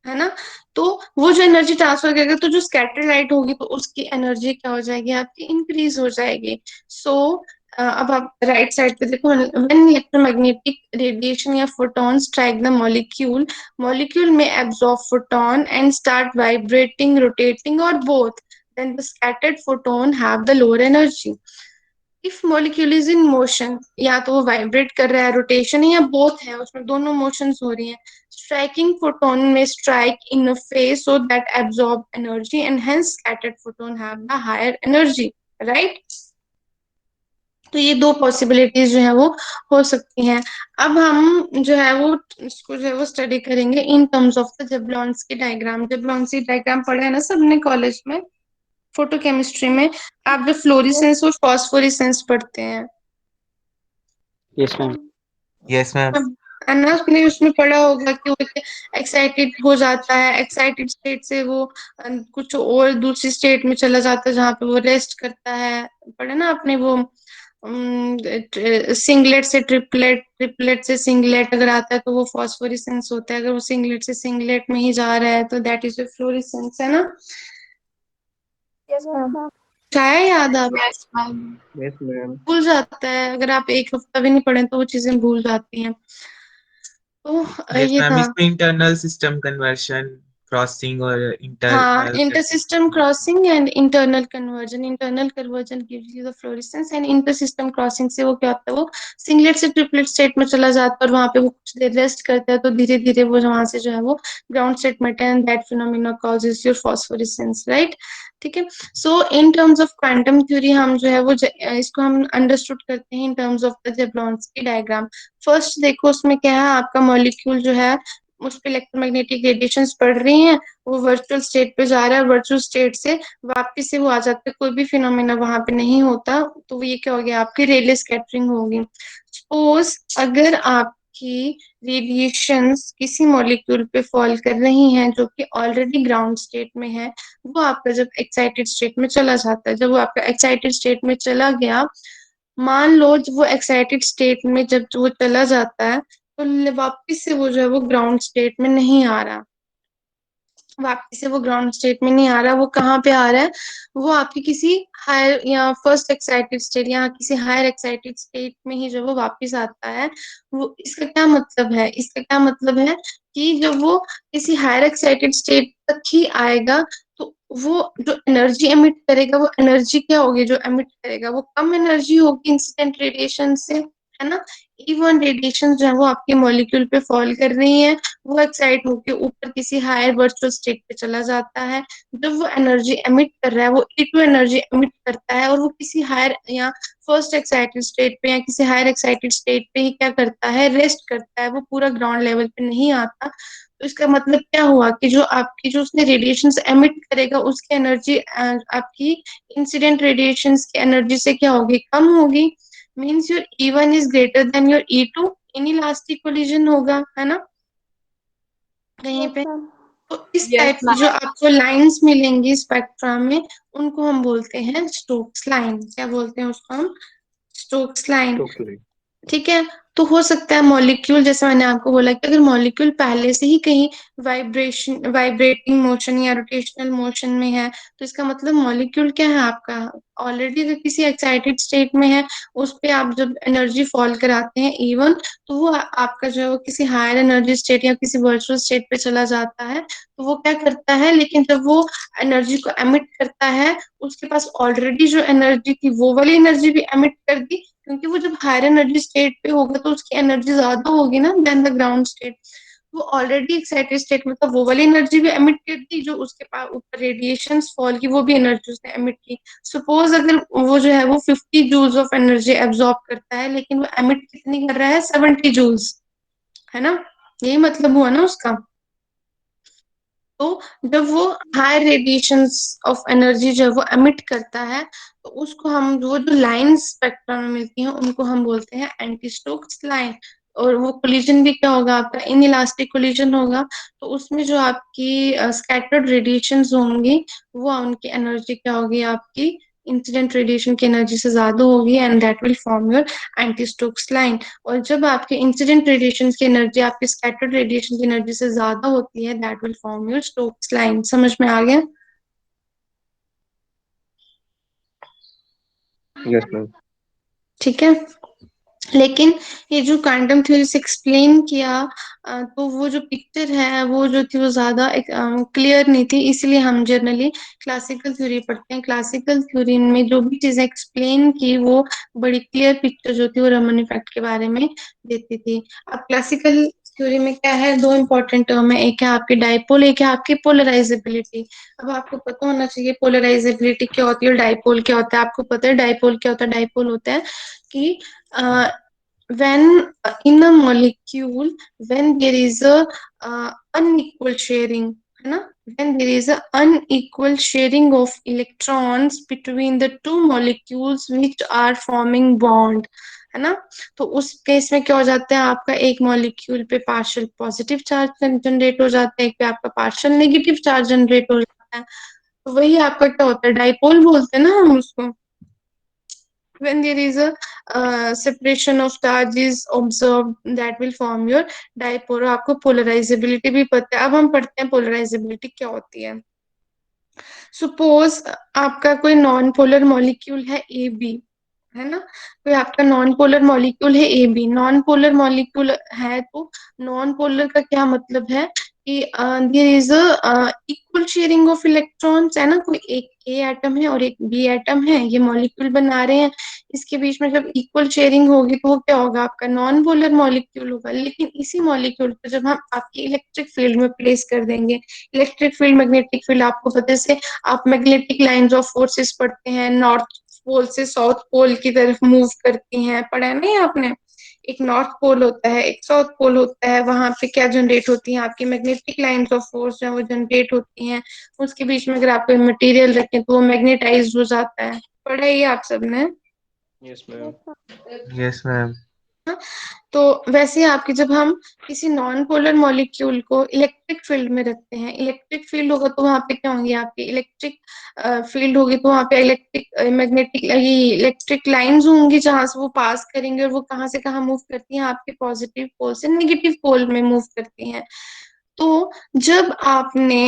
है ना। तो वो जो एनर्जी ट्रांसफर करेगा, तो जो स्कैटर लाइट होगी तो उसकी एनर्जी क्या हो जाएगी, आपकी इंक्रीज हो जाएगी। सो अब आप राइट साइड पे देखो, व्हेन इलेक्ट्रोमैग्नेटिक रेडिएशन या photon strike the molecule, molecule में absorb photon and start vibrating rotating और both, then the scattered photon have the lower energy. If molecule is in motion, या तो वो वाइब्रेट कर रहा है, रोटेशन है, या बोथ है, उसमें दोनों मोशंस हो रही हैं, striking photon may strike in a phase so that absorb energy and hence scattered photon have the higher energy, right? तो ये दो पॉसिबिलिटीज जो है वो हो सकती हैं। अब हम जो है वो इसको जो है वो स्टडी करेंगे in terms of the Jablonski diagram. Jablonski diagram पढ़ा है ना सबने कॉलेज में, फोटोकेमिस्ट्री में, आप जो फ्लोरिसेंस और फॉस्फोरेसेंस पढ़ते हैं। Yes ma'am. Yes ma'am. है ना, उसने उसमें पढ़ा होगा कि वो एक्साइटेड हो जाता है, एक्साइटेड स्टेट से वो कुछ और दूसरी स्टेट में चला जाता है जहाँ पे वो रेस्ट करता है। पढ़ा ना आपने वो, सिंगलेट से ट्रिपलेट, ट्रिपलेट से सिंगलेट अगर आता है तो वो फॉस्फोरेसेंस होता है, अगर वो सिंगलेट से सिंगलेट में ही जा रहा है तो दैट इज फ्लोरेसेंस, है ना। Yes ma'am. क्या याद आप, यस मैम। भूल जाता है, अगर आप एक हफ्ता भी नहीं पढ़े तो वो चीजें भूल जाती हैं। तो यस ये मैम, था। इसमें इंटरनल सिस्टम कन्वर्शन, क्रॉसिंग और हाँ, internal inter-system crossing and internal conversion. Internal conversion gives you the fluorescence and inter system crossing से वो क्या होता है, वो सिंगलेट से ट्रिपलेट स्टेट में चला जाता है और वहां पे वो कुछ देर रेस्ट करता है, तो धीरे धीरे वो वहां से जो है वो ग्राउंड स्टेट में, and that phenomena causes your phosphorescence, right. ठीक है। So in terms of quantum theory हम जो है वो इसको हम अंडरस्टूड करते हैं in terms of the Jablonski diagram. First देखो उसमें क्या है, आपका मॉलिक्यूल जो है उस पे इलेक्ट्रोमैग्नेटिक रेडिएशंस पड़ रही हैं, वो वर्चुअल स्टेट पे जा रहा है, वर्चुअल स्टेट से वापस से वो आ जाता है, कोई भी फिनोमेना वहां पे नहीं होता, तो ये क्या हो गया, आपकी रेडियो स्कैटरिंग होगी। सपोज अगर आपकी रेडिएशंस किसी मॉलिक्यूल पे फॉल कर रही हैं जो कि ऑलरेडी ग्राउंड स्टेट में है, वो आपका जब एक्साइटेड स्टेट में चला जाता है, जब वो आपका एक्साइटेड स्टेट में चला गया, मान लो जब वो एक्साइटेड स्टेट में जब वो चला जाता है, तो वापिस से वो जो है वो ग्राउंड स्टेट में नहीं आ रहा, वापिस से वो ग्राउंड स्टेट में नहीं आ रहा, वो कहाँ पे आ रहा है, वो आपकी किसी हायर या फर्स्ट एक्साइटेड स्टेट या किसी हायर एक्साइटेड स्टेट में ही जब वो वापिस आता है। वो इसका क्या मतलब है, इसका क्या मतलब है कि जब वो किसी हायर एक्साइटेड स्टेट तक ही आएगा, तो वो जो एनर्जी एमिट करेगा, वो एनर्जी क्या होगी जो एमिट करेगा, वो कम एनर्जी होगी इंसिडेंट रेडिएशन से, है ना। E1 रेडिएशन जो है वो आपके मॉलिक्यूल पे फॉल कर रही है, वो एक्साइट होके ऊपर किसी हायर वर्चुअल स्टेट पे चला जाता है, जब वो एनर्जी एमिट कर रहा है, वो E2 एनर्जी एमिट करता है, और वो किसी हायर या फर्स्ट एक्साइटेड स्टेट पे या किसी हायर एक्साइटेड स्टेट पे ही क्या करता है, रेस्ट करता है, वो पूरा ग्राउंड लेवल पे नहीं आता। तो इसका मतलब क्या हुआ कि जो आपकी जो उसने रेडिएशंस एमिट करेगा, उसकी एनर्जी आपकी इंसिडेंट रेडिएशंस की एनर्जी से क्या होगी, कम होगी। Means your E1 is greater than your E2, inelastic collision होगा, है ना कहीं Yes, पे। ma'am. तो इस टाइप की जो आपको लाइंस मिलेंगी स्पेक्ट्रम में, उनको हम बोलते हैं स्टोक्स लाइन। क्या बोलते हैं उसको हम, स्टोक्स लाइन। Stokes line. ठीक है। तो हो सकता है मॉलिक्यूल, जैसे मैंने आपको बोला कि अगर मॉलिक्यूल पहले से ही कहीं वाइब्रेटिंग मोशन या रोटेशनल मोशन में है, तो इसका मतलब मॉलिक्यूल क्या है आपका, ऑलरेडी अगर किसी एक्साइटेड स्टेट में है, उस पे आप जब एनर्जी फॉल कराते हैं E1, तो वो आपका जो है वो किसी हायर एनर्जी स्टेट या किसी वर्चुअल स्टेट पे चला जाता है। तो वो क्या करता है, लेकिन जब वो एनर्जी को एमिट करता है, उसके पास ऑलरेडी जो एनर्जी थी वो वाली एनर्जी भी एमिट कर दी, क्योंकि वो जब हायर एनर्जी स्टेट पे होगा तो उसकी एनर्जी ज्यादा होगी ना देन द ग्राउंड स्टेट। वो ऑलरेडी एक्साइटेड स्टेट में था, वो वाली एनर्जी भी एमिट कर दी, जो उसके पास ऊपर रेडिएशन फॉल की वो भी एनर्जी उसने एमिट की। सपोज अगर वो जो है वो 50 जूल्स ऑफ एनर्जी एब्जॉर्ब करता है, लेकिन वो एमिट कितनी कर रहा है, 70 जूल्स, है ना, यही मतलब हुआ ना उसका। तो जब वो हायर रेडिएशंस ऑफ एनर्जी जो है वो एमिट करता है, तो उसको हम, वो जो लाइन स्पेक्ट्रम में मिलती हैं, उनको हम बोलते हैं एंटी स्टोक्स लाइन। और वो कोलिजन भी क्या होगा आपका, इन इलास्टिक कोलिजन होगा। तो उसमें जो आपकी स्कैटर्ड रेडिएशंस होंगी, वो उनकी एनर्जी क्या होगी, आपकी इंसिडेंट रेडिएशन की एनर्जी से ज्यादा होगी, and that will form your anti Stokes line. और जब आपके इंसिडेंट रेडिएशन की एनर्जी आपके स्कैटर्ड रेडिएशन की एनर्जी से ज्यादा होती है, that will form your Stokes line. समझ में आ गया। Yes ma'am. ठीक है। लेकिन ये जो क्वांटम थ्योरी से एक्सप्लेन किया, तो वो जो पिक्चर है वो जो थी वो ज्यादा क्लियर नहीं थी, इसलिए हम जनरली क्लासिकल थ्योरी पढ़ते हैं। क्लासिकल थ्योरी में जो भी चीजें एक्सप्लेन की, वो बड़ी क्लियर पिक्चर जो थी वो रमन इफेक्ट के बारे में देती थी। अब क्लासिकल थ्योरी में क्या है, दो इंपॉर्टेंट टर्म है, एक है आपकी डाइपोल, एक है आपकी पोलराइजेबिलिटी। अब आपको पता होना चाहिए पोलराइजेबिलिटी क्या होती है और डाइपोल क्या होता है। आपको पता है डाइपोल क्या होता है, डाइपोल होता है कि when in a molecule, when there is a unequal sharing, है ना, when there is a unequal sharing of electrons between the two molecules which are forming bond, है ना। तो उस केस में क्या हो जाता है, आपका एक मॉलिक्यूल पे पार्शियल पॉजिटिव चार्ज जनरेट हो जाता है, एक पे आपका पार्शियल नेगेटिव चार्ज जनरेट हो जाता है। तो वही आपका क्या होता है, डाइपोल बोलते हैं ना हम उसको। when there is a separation of charges observed, that will form your dipole। आपको पोलराइजेबिलिटी भी पता है। अब हम पढ़ते हैं पोलराइजेबिलिटी क्या होती है। सपोज आपका कोई नॉन पोलर मॉलिक्यूल है ए बी, है ना, कोई आपका नॉन पोलर मॉलिक्यूल है A B. Non polar molecule है, तो नॉन पोलर का क्या मतलब है कि there is a equal sharing of electrons, है ना। कोई एक ए एटम है और एक बी एटम है, ये मॉलिक्यूल बना रहे हैं, इसके बीच में जब इक्वल शेयरिंग होगी तो वो क्या होगा, आपका नॉन पोलर मॉलिक्यूल होगा। लेकिन इसी मॉलिक्यूल को जब हम आपकी इलेक्ट्रिक फील्ड में प्लेस कर देंगे, इलेक्ट्रिक फील्ड, मैग्नेटिक फील्ड, आपको पता है, आप मैग्नेटिक लाइंस ऑफ फोर्सेस पढ़ते हैं, नॉर्थ पोल से साउथ पोल की तरफ मूव करती हैं, पढ़ा है नहीं आपने। एक नॉर्थ पोल होता है, एक साउथ पोल होता है, वहां पे क्या जनरेट होती है आपकी मैग्नेटिक लाइंस ऑफ फोर्स जो है वो जनरेट होती हैं। उसके बीच में अगर आप कोई मटेरियल रखें तो वो मैग्नेटाइज हो जाता है। पढ़ा है ये आप सबने? Yes, ma'am. Yes ma'am. तो वैसे ही आपकी जब हम किसी नॉन पोलर मॉलिक्यूल को इलेक्ट्रिक फील्ड में रखते हैं, इलेक्ट्रिक फील्ड होगा तो वहां पे क्या होंगी आपकी इलेक्ट्रिक फील्ड होगी, तो वहां पे इलेक्ट्रिक मैग्नेटिक ये इलेक्ट्रिक लाइंस होंगी जहां से वो पास करेंगे, और वो कहाँ से कहाँ मूव करती हैं आपके पॉजिटिव पोल से नेगेटिव पोल में मूव करती हैं। तो जब आपने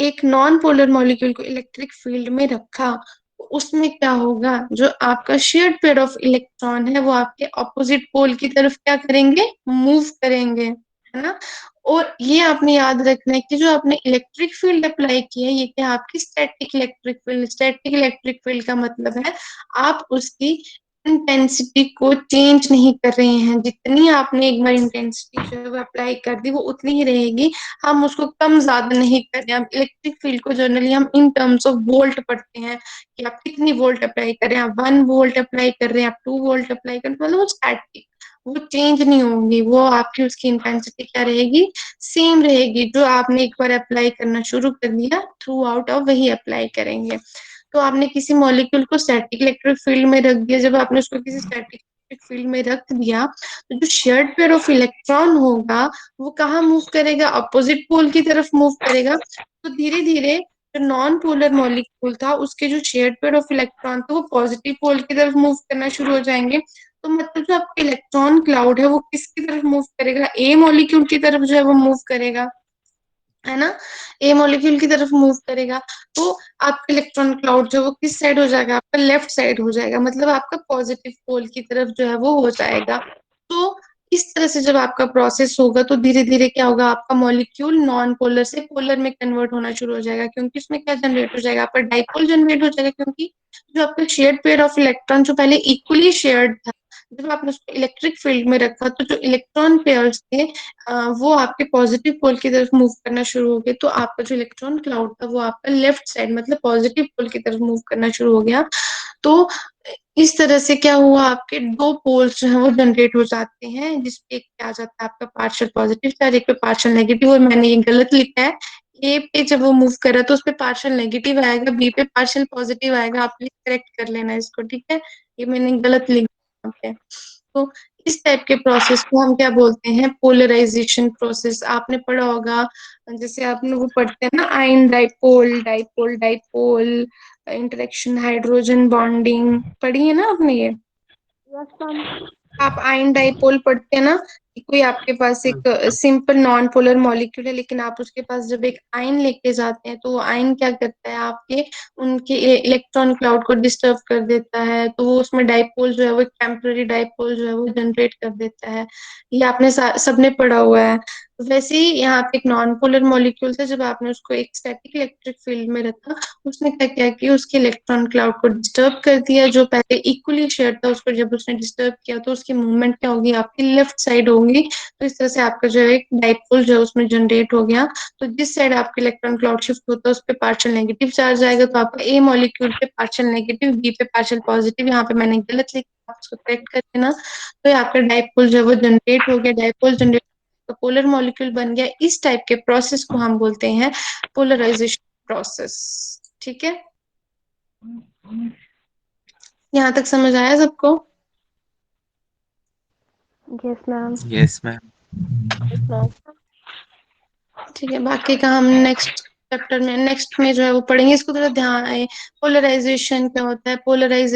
एक नॉन पोलर मॉलिक्यूल को इलेक्ट्रिक फील्ड में रखा, तो उसमें क्या होगा, जो आपका शेयर्ड पेयर ऑफ इलेक्ट्रॉन है वो आपके ऑपोजिट पोल की तरफ क्या करेंगे, मूव करेंगे, है ना। और ये आपने याद रखना है कि जो आपने इलेक्ट्रिक फील्ड अप्लाई की है ये क्या है, आपकी static electric field. Static electric field का मतलब है आप उसकी इंटेंसिटी को चेंज नहीं कर रहे हैं। जितनी आपने एक बार इंटेंसिटी जो है वो अप्लाई कर दी वो उतनी ही रहेगी, हम उसको कम ज्यादा नहीं कर रहे हैं। इलेक्ट्रिक फील्ड को जनरली हम इन टर्म्स ऑफ वोल्ट पढ़ते हैं कि आप कितनी वोल्ट अप्लाई कर रहे हैं, आप 1 वोल्ट अप्लाई कर रहे हैं, आप 2 वोल्ट अप्लाई कर रहे हैं, मतलब वो स्टैटिक, वो चेंज नहीं होंगी, वो आपकी उसकी इंटेंसिटी क्या रहेगी, सेम रहेगी। जो आपने एक बार अप्लाई करना शुरू कर दिया थ्रू आउट ऑफ वही अप्लाई करेंगे। तो आपने किसी मॉलिक्यूल को स्टैटिक इलेक्ट्रिक फील्ड में रख दिया, जब आपने उसको किसी स्टैटिक इलेक्ट्रिक फील्ड में रख दिया तो जो शेयर्ड पेयर ऑफ इलेक्ट्रॉन होगा वो कहाँ मूव करेगा, अपोजिट पोल की तरफ मूव करेगा। तो धीरे धीरे जो नॉन पोलर मॉलिक्यूल था उसके जो शेयर्ड पेयर ऑफ इलेक्ट्रॉन थे वो पॉजिटिव पोल की तरफ मूव करना शुरू हो जाएंगे। तो मतलब जो आपका इलेक्ट्रॉन क्लाउड है वो किसकी तरफ मूव करेगा, ए मॉलिक्यूल की तरफ जो है वो मूव करेगा, है ना, ए मॉलिक्यूल की तरफ मूव करेगा। तो आपका इलेक्ट्रॉन क्लाउड जो है वो किस साइड हो जाएगा, आपका लेफ्ट साइड हो जाएगा, मतलब आपका पॉजिटिव पोल की तरफ जो है वो हो जाएगा। तो इस तरह से जब आपका प्रोसेस होगा तो धीरे धीरे क्या होगा, आपका मॉलिक्यूल नॉन पोलर से पोलर में कन्वर्ट होना शुरू हो जाएगा, क्योंकि उसमें क्या जनरेट हो जाएगा, आपका डाइपोल जनरेट हो जाएगा। क्योंकि जो आपका शेयर्ड पेयर ऑफ इलेक्ट्रॉन जो पहले इक्वली शेयर्ड था, जब आपने उसको इलेक्ट्रिक फील्ड में रखा तो जो इलेक्ट्रॉन पेयर्स थे वो आपके पॉजिटिव पोल की तरफ मूव करना शुरू हो गए। तो आपका जो इलेक्ट्रॉन क्लाउड था वो आपका लेफ्ट साइड मतलब पॉजिटिव पोल की तरफ मूव करना शुरू हो गया। तो इस तरह से क्या हुआ, आपके दो पोल्स जो है वो जनरेट हो जाते हैं, जिसपे एक क्या आ जाता है आपका पार्शियल पॉजिटिव चार्ज, एक पे पार्शियल नेगेटिव। और मैंने ये गलत लिखा है, ए पे जब वो मूव कर रहा है तो उस पे पार्शियल नेगेटिव आएगा, बी पे पार्शियल पॉजिटिव आएगा। आप प्लीज करेक्ट कर लेना इसको, ठीक है, ये मैंने गलत लिखा यहाँ पे। तो इस टाइप के प्रोसेस को हम क्या बोलते हैं, पोलराइजेशन प्रोसेस। आपने पढ़ा होगा, जैसे आपने वो पढ़ते हैं ना, ion dipole, dipole dipole interaction, hydrogen bonding, पढ़ी है ना आपने ये। Yes, ma'am. आप आयन डाइपोल पढ़ते हैं ना, कि कोई आपके पास एक सिंपल नॉन पोलर मॉलिक्यूल है, लेकिन आप उसके पास जब एक आयन लेके जाते हैं तो वो आयन क्या करता है, आपके उनके इलेक्ट्रॉन क्लाउड को डिस्टर्ब कर देता है। तो वो उसमें डाइपोल जो है वो टेम्पररी डाइपोल जो है वो जनरेट कर देता है। ये आपने सबने पढ़ा हुआ है। वैसे ही यहाँ पे एक नॉन पोलर मॉलिक्यूल था, जब आपने उसको एक स्टैटिक इलेक्ट्रिक फील्ड में रखा, उसने क्या किया कि उसके इलेक्ट्रॉन क्लाउड को डिस्टर्ब कर दिया। जो पहले इक्वली शेयर था उसको जब उसने डिस्टर्ब किया तो उसकी मूवमेंट क्या होगी, आपकी लेफ्ट साइड होगी। तो इस तरह से आपका जो है डाइपोल जो है उसमें जनरेट हो गया। तो जिस साइड आपका इलेक्ट्रॉन क्लाउड शिफ्ट होता है उस पर पार्शियल नेगेटिव चार्ज आएगा, तो आपका ए मॉलिक्यूल पे पार्शियल नेगेटिव, बी पे पार्शियल पॉजिटिव। यहाँ पे मैंने गलत लिखा, आप उसको करेक्ट कर देना। तो ये आपका डाइपोल जो है वो जनरेट हो गया, डाइपोल जनरेट पोलर मॉलिक्यूल बन गया। इस टाइप के प्रोसेस को हम बोलते हैं पोलराइजेशन प्रोसेस, ठीक है। यहाँ तक समझ आया सबको? Yes, ma'am. Yes ma'am. Yes, ma'am. ठीक है, बाकी का हम नेक्स्ट चैप्टर में, नेक्स्ट में जो है वो पढ़ेंगे। इसको थोड़ा ध्यान, पोलराइजेशन क्या होता है, पोलराइज